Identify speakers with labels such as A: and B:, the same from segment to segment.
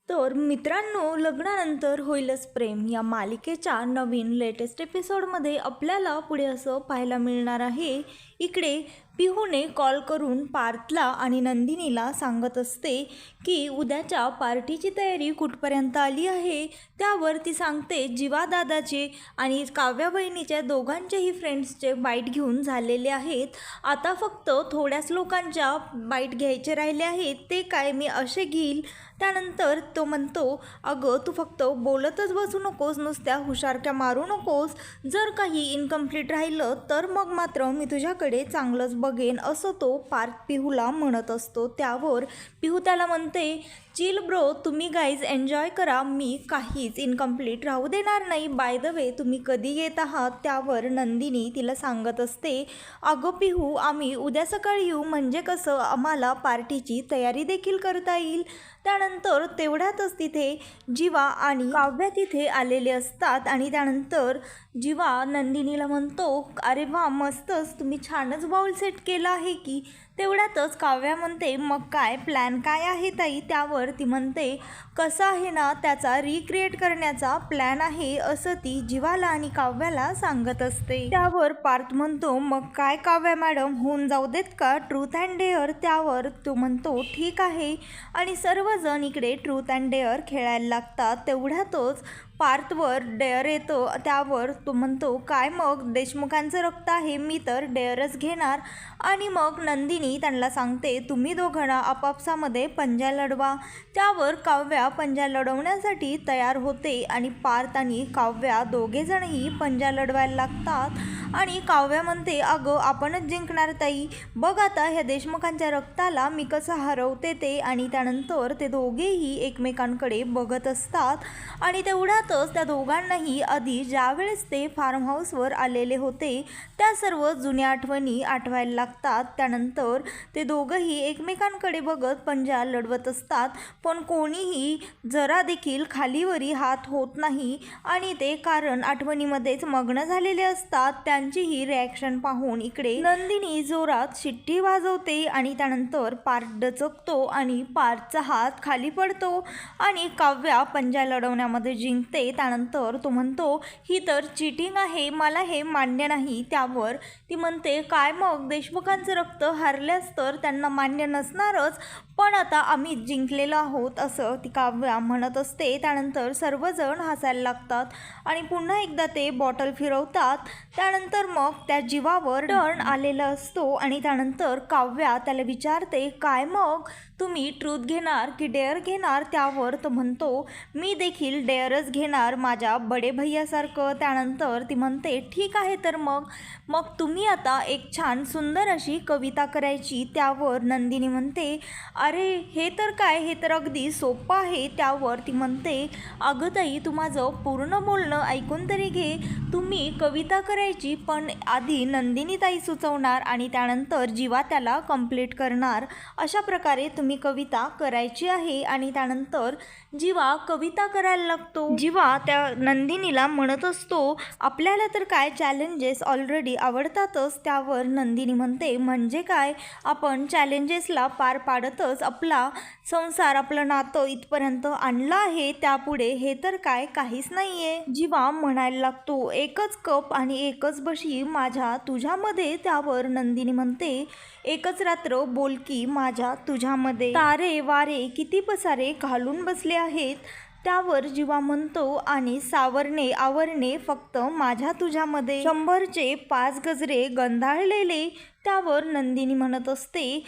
A: तर मित्रांनो, लग्नानंतर होईलच प्रेम या मालिकेच्या नवीन लेटेस्ट एपिसोडमध्ये आपल्याला पुढे असं पाहायला मिळणार आहे. इकडे पिहूने कॉल करून पार्थला आणि नंदिनीला सांगत असते की उद्याच्या पार्टीची तयारी कुठपर्यंत आली आहे. त्यावर ती सांगते जीवा दादाचे आणि काव्या बहिणीच्या दोघांचेही फ्रेंड्सचे बाईट घेऊन झालेले आहेत. आता फक्त थोड्याच लोकांच्या बाईट घ्यायचे राहिले आहेत. ते काय मी असे घेईल. त्यानंतर तो म्हणतो, अगं तू फक्त बोलतच बसू नकोस, नुसत्या हुशारक्या मारू नकोस. जर काही इनकम्प्लीट राहिलं तर मग मात्र मी तुझ्याकडे चांगलंच बघेन, असं तो पार्थ पिहूला म्हणत असतो. त्यावर पिहू त्याला म्हणते, चिल ब्रो, तुम्ही गाईज एन्जॉय करा, मी काहीच इनकम्प्लीट राहू देणार नाही. बाय द वे तुम्ही कधी येत आहात. त्यावर नंदिनी तिला सांगत असते, अगं पिहू आम्ही उद्या सकाळी येऊ, म्हणजे कसं आम्हाला पार्टीची तयारी देखील करता येईल. त्यानंतर तेवढ्यातच तिथे जीवा आणि काव्या तिथे आलेले असतात आणि त्यानंतर जीवा नंदिनीला म्हणतो, अरे वा मस्तच, तुम्ही छानच बाउल सेट केला आहे की. तेवढ्यातच काव्या म्हणते, मग काय प्लॅन काय आहे ताई. त्यावर ती म्हणते, कसं आहे ना, त्याचा रिक्रिएट करण्याचा प्लॅन आहे, असं ती जीवाला आणि काव्याला सांगत असते. त्यावर पार्थ म्हणतो, मग काय काव्या मॅडम, होऊन जाऊ देत का ट्रूथ अँड डेअर. त्यावर तो म्हणतो, ठीक आहे, आणि सर्वजण इकडे ट्रूथ अँड डेअर खेळायला लागतात. तेवढ्यातच पार्थवर डेअर येतो. त्यावर तो म्हणतो, काय मग देशमुखांचं रक्त आहे, मी तर डेअरच घेणार. आणि मग नंदिनी त्यांना सांगते, तुम्ही दोघांना आपापसामध्ये पंजा लढवा. त्यावर काव्या पंजा लढवण्यासाठी तयार होते आणि पार्थ आणि काव्या दोघेजणही पंजा लढवायला लागतात. आणि काव्या म्हणते, अगं आपणच जिंकणार ताई, बघ आता ह्या देशमुखांच्या रक्ताला मी कसं हरवते ते. आणि त्यानंतर ते दोघेही एकमेकांकडे बघत असतात. आणि तेवढ्यातच त्या दोघांनाही आधी ज्यावेळेस ते फार्म हाऊसवर आलेले होते त्या सर्व जुन्या आठवणी आठवायला लागतात. त्यानंतर ते दोघंही एकमेकांकडे बघत पंजा लढवत असतात, पण कोणीही जरा देखील खालीवरी हात होत नाही. आणि ते कारण आठवणीमध्येच मग्न झालेले असतात. त्यांचीही रिॲक्शन पाहून इकडे नंदिनी जोरात शिट्टी वाजवते आणि त्यानंतर पार्थ डचकतो आणि पार्थचा हात खाली पडतो आणि काव्या पंजा लढवण्यामध्ये जिंकते. त्यानंतर तो म्हणतो, ही तर चीटिंग आहे, मला हे मान्य नाही. त्यावर ती म्हणते, काय मग देशमुखांचं रक्त हरल्यास तर त्यांना मान्य नसणारच, पण आता आम्ही जिंकलेलो आहोत, असं ती काव्या म्हणत असते. त्यानंतर सर्वजण हसायला लागतात आणि पुन्हा एकदा ते बॉटल फिरवतात. त्यानंतर मग त्या जीवावर टर्न आलेला असतो आणि त्यानंतर काव्या त्याला विचारते, काय मग तुम्ही ट्रूथ घेणार की डेअर घेणार. त्यावर तो म्हणतो, मी देखील डेअरच घेणार, माझ्या बडे भैयासारखं. त्यानंतर ती म्हणते, ठीक आहे, तर मग मग तुम्ही आता एक छान सुंदर अशी कविता करायची. त्यावर नंदिनी म्हणते, अरे हे तर काय, हे तर अगदी सोपं आहे. त्यावर ती म्हणते, अगं ताई तू माझं पूर्ण बोलणं ऐकून तरी घे. तुम्ही कविता करायची, पण आधी नंदिनी ताई सुचवणार आणि त्यानंतर जीवा त्याला कंप्लीट करणार. अशा प्रकारे तुम्ही कविता करायची आहे. आणि त्यानंतर जीवा कविता करायला लागतो. जीवा त्या नंदिनीला म्हणत असतो, आपल्याला तर काय चॅलेंजेस ऑलरेडी आवडतातच. त्यावर नंदिनी म्हणते, म्हणजे काय, आपण चॅलेंजेसला पार पाडतच आपला संसार, आपलं नातं इथपर्यंत आणलं आहे, त्यापुढे हे तर काय काहीच नाहीये. जीवा म्हणायला लागतो, एकच कप आणि एकच बशी माझ्या तुझ्यामध्ये. त्यावर नंदिनी म्हणते, एकच रात्र बोलकी माझ्या तुझ्यामध्ये, तारे वारे किती पसारे घालून बसले आहेत. त्यावर जीवा म्हणतो, आणि सावरणे आवरणे फक्त माझ्या तुझ्यामध्ये, 100चे 5 गजरे गंधाळलेले. त्यावर नंदिनी म्हणत असते,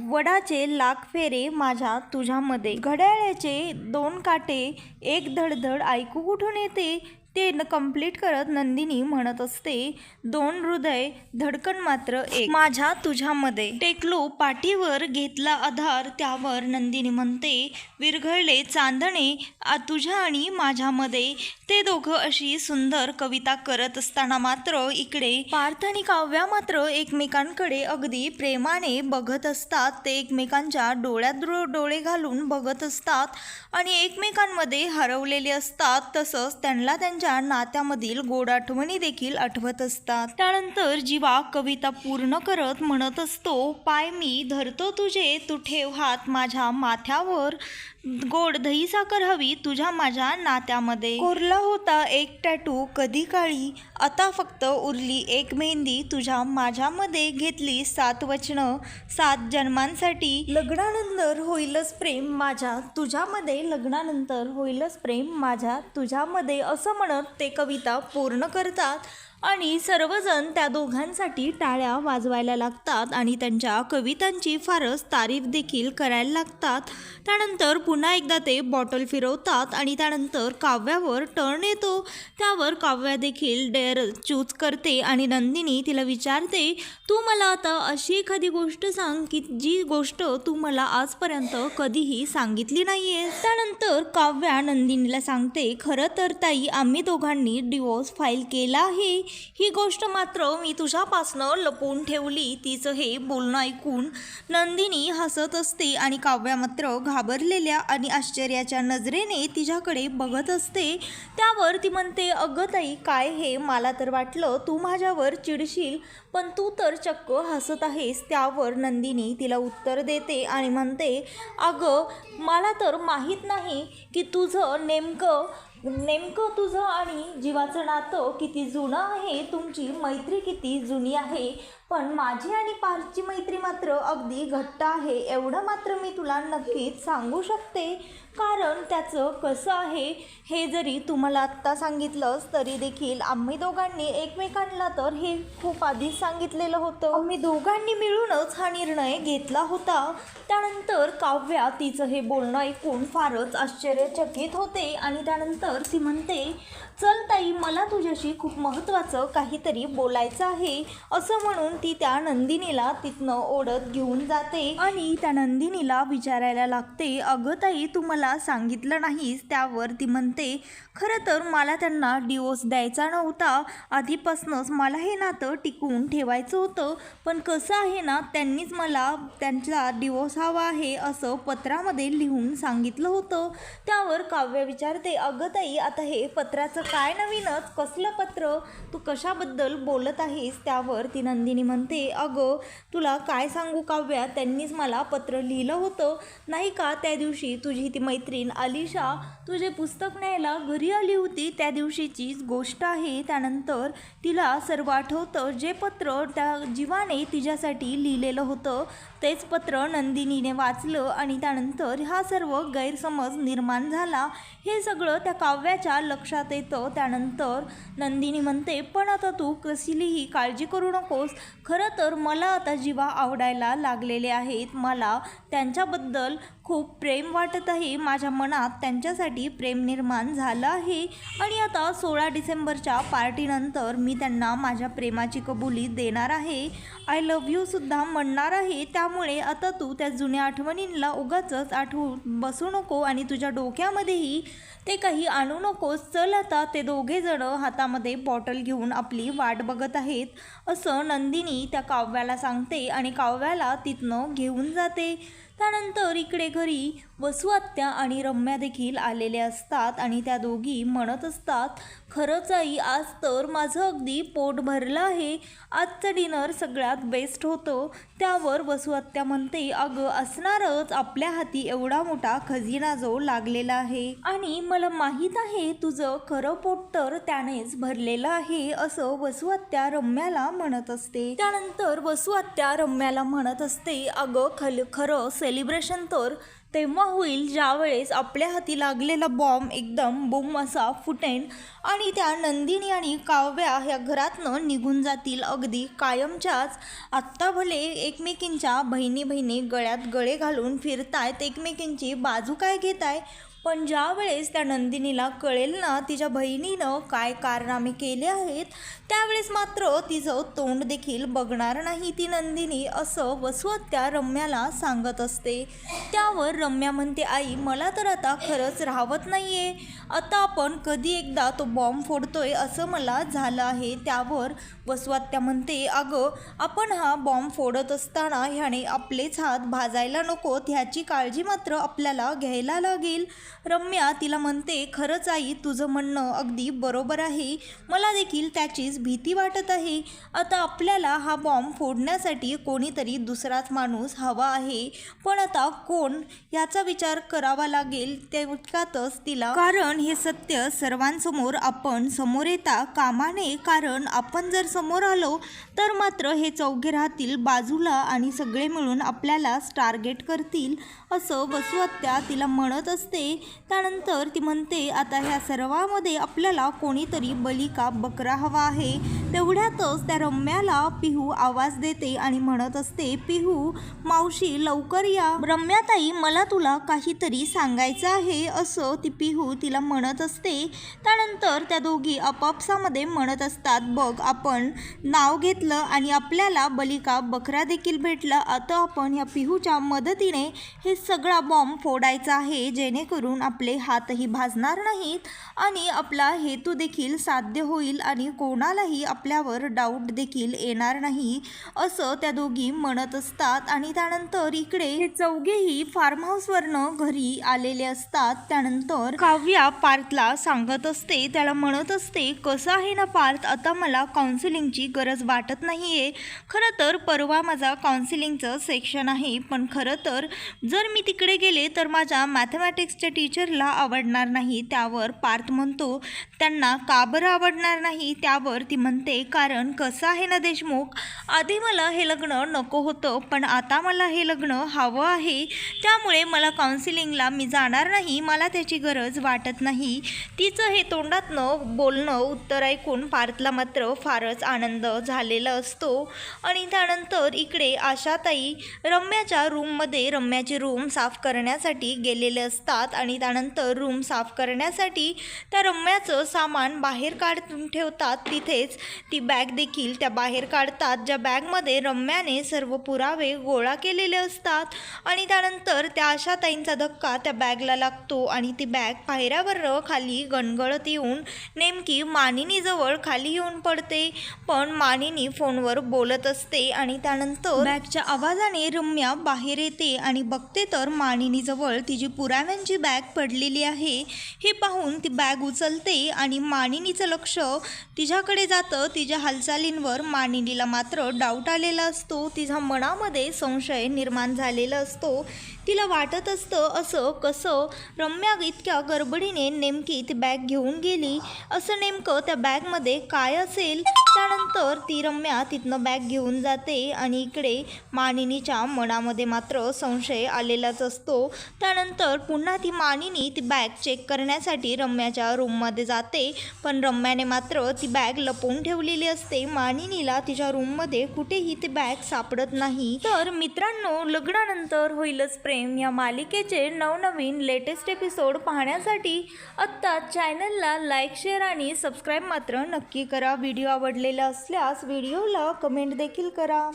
A: वडाचे लाख फेरे माझ्या तुझ्यामध्ये, घड्याळ्याचे 2 काटे एक धडधड ऐकू कुठून येते. ते कंप्लीट करत नंदिनी म्हणत असते, 2 हृदय धडकन मात्र एक माझ्या तुझ्यामध्ये, टेकलो पाठीवर घेतला आधार. त्यावर नंदिनी म्हणते, विरघळले चांदणे तुझ्या आणि माझ्यामध्ये. ते दोघं अशी सुंदर कविता करत असताना मात्र इकडे पार्थ आणि काव्या मात्र एकमेकांकडे अगदी प्रेमाने बघत असतात. ते एकमेकांच्या डोळ्यात डोळे घालून बघत असतात आणि एकमेकांमध्ये हरवलेले असतात. तसंच त्यांना त्यांच्या नात्यामधील गोड आठवणी देखील आठवत असतात. त्यानंतर जीवा कविता पूर्ण करत म्हणत असतो, पाय मी धरतो तुझे, तू ठेव हात माझ्या माथ्यावर, गोड दही साखर हवी तुझ्या माझ्या नात्यामध्ये. कोरला होता एक टॅटू कधी काळी, आता फक्त उरली एक मेहंदी तुझ्या माझ्यामध्ये. घेतली 7 वचनं 7 जन्मांसाठी, लग्नानंतर होईलच प्रेम माझ्या तुझ्यामध्ये. लग्नानंतर होईलच प्रेम माझ्या तुझ्यामध्ये असं म्हणत ते कविता पूर्ण करतात आणि सर्वजण त्या दोघांसाठी टाळ्या वाजवायला लागतात आणि त्यांच्या कवितांची फारच तारीफ देखील करायला लागतात. त्यानंतर पुन्हा एकदा ते बॉटल फिरवतात आणि त्यानंतर काव्यावर टर्न येतो. त्यावर काव्या देखील डेअर चूज करते आणि नंदिनी तिला विचारते, तू मला आता अशी एखादी गोष्ट सांग की जी गोष्ट तू मला आजपर्यंत कधीही सांगितली नाही आहे. त्यानंतर काव्या नंदिनीला सांगते, खरं तर ताई आम्ही दोघांनी डिवोर्स फाईल केला आहे. ही गोष्ट मात्र मी तुझ्यापासनं लपवून ठेवली. तिचं हे बोलणं ऐकून नंदिनी हसत असते आणि काव्या मात्र घाबरलेल्या आणि आश्चर्याच्या नजरेने तिच्याकडे बघत असते. त्यावर ती म्हणते, अगं ताई काय हे, मला तर वाटलं तू माझ्यावर चिडशील पण तू तर चक्क हसत आहेस. त्यावर नंदिनी तिला उत्तर देते आणि म्हणते, अगं मला तर माहीत नाही की तुझं नेमकं तुझं आणि जीवाचं नातं किती जुनं आहे, तुमची मैत्री किती जुनी आहे, पण माझी आणि पार्थची मैत्री मात्र अगदी घट्ट आहे. एवढं मात्र मी तुला नक्कीच सांगू शकते. कारण त्याचं कसं आहे हे जरी तुम्हाला आत्ता सांगितलंच तरी देखील आम्ही दोघांनी एकमेकांना तर हे खूप आधीच सांगितलेलं होतं. आम्ही दोघांनी मिळूनच हा निर्णय घेतला होता. त्यानंतर काव्या तिचं हे बोलणं ऐकून फारच आश्चर्यचकित होते आणि त्यानंतर ती म्हणते, चल ताई मला तुझ्याशी खूप महत्त्वाचं काहीतरी बोलायचं आहे. असं म्हणून ती त्या नंदिनीला तिथनं ओढत घेऊन जाते आणि त्या नंदिनीला विचारायला लागते, अगं ताई तू मला सांगितलं नाहीस. त्यावर ती म्हणते, खरं तर मला त्यांना डिवोर्स द्यायचा नव्हता. आधीपासूनच मला हे नातं टिकवून ठेवायचं होतं, पण कसं आहे ना त्यांनीच मला त्यांचा डिवोर्स हवा आहे असं पत्रामध्ये लिहून सांगितलं होतं. त्यावर काव्य विचारते, अगं ताई आता हे पत्राचं काय नवीनच, कसलं पत्र, तू कशाबद्दल बोलत आहेस. त्यावर ती नंदिनी म्हणते, अगं तुला काय सांगू काव्या, त्यांनीच मला पत्र लिहिलं होतं नाही का. त्या दिवशी तुझी ती मैत्रीण अलिशा तुझे पुस्तक न्यायला घरी आली होती त्या दिवशीचीच गोष्ट आहे. त्यानंतर तिला सर्व आठवतं. जे पत्र त्या जीवाने तिच्यासाठी लिहिलेलं होतं तेच पत्र नंदिनीने वाचलं आणि त्यानंतर हा सर्व गैरसमज निर्माण झाला. हे सगळं त्या काव्याच्या लक्षात येतं. त्यानंतर नंदिनी म्हणते, पण आता तू कसलीही काळजी करू नकोस. खरं तर मला आता जीवा आवडायला लागलेले आहेत. मला त्यांच्याबद्दल खूप प्रेम वाटत आहे. माझ्या मनात त्यांच्यासाठी प्रेम निर्माण झालं आहे आणि आता 16 डिसेंबरच्या पार्टीनंतर मी त्यांना माझ्या प्रेमाची कबुली देणार आहे. आय लव्ह यू सुद्धा म्हणणार आहे. त्यामुळे आता तू त्या जुन्या आठवणींना उगाचच आठवून बसू नको आणि तुझ्या डोक्यामध्येही ते काही आणू नकोस. चल आता. ते दोघे जण हातामध्ये बॉटल घेऊन आपली वाट बघत आहेत असं नंदिनी त्या काव्याला सांगते आणि काव्याला तिथनं घेऊन जाते. त्यानंतर इकडे घरी वसू आत्या आणि रम्या देखील आलेले असतात आणि त्या दोघी म्हणत असतात, खरंच आई आज तर माझं अगदी पोट भरलं आहे. आजचं डिनर सगळ्यात बेस्ट होतं. त्यावर वसू आत्या म्हणते, अगं असणारच, आपल्या हाती एवढा मोठा खजिना जो लागलेला आहे आणि मला माहीत आहे तुझं खरं पोट तर त्यानेच भरलेलं आहे असं वसू आत्या रम्याला म्हणत असते. त्यानंतर वसू आत्या रम्याला म्हणत असते, अगं खरं सेलिब्रेशन तर तेव्हा होईल ज्यावेळेस आपल्या हाती लागलेला बॉम्ब एकदम बूम असा फुटेन आणि त्या नंदिनी आणि काव्या ह्या घरातनं निघून जातील अगदी कायमच्याच. आत्ता भले एकमेकींच्या बहिणी गळ्यात गळे घालून फिरतायत, एकमेकींची बाजू काय घेताय, पण ज्या वेळेस त्या नंदिनीला कळेल ना तिच्या बहिणीनं काय कारनामे केले आहेत त्यावेळेस मात्र तिचं तोंड देखील बघणार नाही ती नंदिनी असं वसू आत्या रम्याला सांगत असते. त्यावर रम्या म्हणते, आई मला तर आता खरंच राहवत नाही आहे. आता आपण कधी एकदा तो बॉम्ब फोडतोय असं मला झालं आहे. त्यावर वसू आत्या म्हणते, अगं आपण हा बॉम्ब फोडत असताना ह्याने आपलेच हात भाजायला नकोत ह्याची काळजी मात्र आपल्याला घ्यायला लागेल. रम्या तिला म्हणते, खरंच आई तुझं म्हणणं अगदी बरोबर आहे, मला देखील त्याचीच भीती वाटत आहे. आता आपल्याला हा बॉम्ब फोडण्यासाठी कोणीतरी दुसराच माणूस हवा आहे, पण आता कोण याचा विचार करावा लागेल तेवढ्यातच तिला, कारण हे सत्य सर्वांसमोर आपण समोर येता कामा नये, कारण आपण जर समोर आलो तर मात्र हे चौघे राहतील बाजूला आणि सगळे मिळून आपल्याला टार्गेट करतील असं वसू आत्या तिला म्हणत असते. त्यानंतर ती म्हणते, आता ह्या सर्वांमध्ये आपल्याला कोणीतरी बली का बकरा हवा आहे. तेवढ्यातच त्या रम्याला पिहू आवाज देते आणि म्हणत असते, पिहू मावशी लवकर या. रम्याताई मला तुला काहीतरी सांगायचं आहे असं ती पिहू तिला म्हणत असते. त्यानंतर त्या दोघी आपापसामध्ये म्हणत असतात, बघ आपण नाव घेतलं आणि आपल्याला बलिका बकरा देखील भेटला. आता आपण ह्या पिहूच्या मदतीने हे सगळा बॉम्ब फोडायचा आहे, जेणेकरून आपले हातही भाजणार नाहीत आणि आपला हेतू देखील साध्य होईल आणि कोणालाही आपल्यावर डाऊट देखील येणार नाही असं त्या दोघी म्हणत असतात. आणि त्यानंतर इकडे हे चौघेही फार्म हाऊसवरनं घरी आलेले असतात. त्यानंतर काव्या पार्थला सांगत असते, त्याला म्हणत असते, कसं आहे ना पार्थ, आता मला काउन्सिलिंगची गरज वाटत नाही आहे. खरं तर परवा माझा काउन्सिलिंगचं सेक्शन आहे, पण खरं तर जर मी तिकडे गेले तर माझ्या मॅथमॅटिक्सच्या टीचरला आवडणार नाही. त्यावर पार्थ म्हणतो, त्यांना का बरं आवडणार नाही. त्यावर ती म्हणते, कारण कसं आहे ना देशमुख, आधी मला हे लग्न नको होतं, पण आता मला हे लग्न हवं आहे, त्यामुळे मला काउन्सिलिंगला मी जाणार नाही, मला त्याची गरज वाटत नाही. तिचं हे तोंडातनं बोलणं उत्तर ऐकून पार्थला मात्र फारच आनंद झालेला असतो. आणि त्यानंतर इकडे आशाताई रम्याच्या रूममध्ये रम्याची रूम साफ करण्यासाठी गेलेले असतात आणि त्यानंतर रूम साफ करण्यासाठी त्या रम्याचं सामान बाहेर काढून ठेवतात. तिथेच ती बॅग देखील त्या बाहेर काढतात, ज्या बॅगमध्ये रम्याने सर्व पुरावे गोळा केलेले असतात. आणि त्यानंतर त्या आशाताईंचा धक्का त्या बॅगला लागतो आणि ती बॅग पायऱ्यावर खाली गणगळत येऊन नेमकी मानिनीजवळ खाली येऊन पडते. पण मानिनी फोनवर बोलत असते आणि त्यानंतर बॅगच्या आवाजाने रम्या बाहेर येते आणि बघते तर मानिनीजवळ तिची पुराव्यांची बॅग पडलेली आहे. हे पाहून ती बॅग उचलते आणि मानिनीचं लक्ष तिच्याकडे जातं. तिच्या हालचालींवर मानिनीला मात्र डाऊट आलेला असतो, तिच्या मनामध्ये संशय निर्माण झालेला असतो. तिला वाटत असतं, असं कसं रम्या इतक्या गडबडीने नेमकी ती बॅग घेऊन गेली, असं नेमकं त्या बॅगमध्ये काय असेल. त्यानंतर ती रम्या तिथनं बॅग घेऊन जाते आणि इकडे मानिनीच्या मनामध्ये मात्र संशय आलेलाच असतो. त्यानंतर पुन्हा ती मानिनी ती बॅग चेक करण्यासाठी रम्याच्या रूममध्ये जाते, पण रम्याने मात्र ती बॅग लपवून ठेवलेली असते. मानिनीला तिच्या रूममध्ये कुठेही ती बॅग सापडत नाही. तर मित्रांनो, लग्नानंतर होईलच प्रेम या मालिकेचे नवनवीन लेटेस्ट एपिसोड पाहण्यासाठी आत्ता चॅनलला लाईक, शेअर आणि सबस्क्राईब मात्र नक्की करा. व्हिडिओ आवडलेला असल्यास व्हिडिओला कमेंट देखील करा.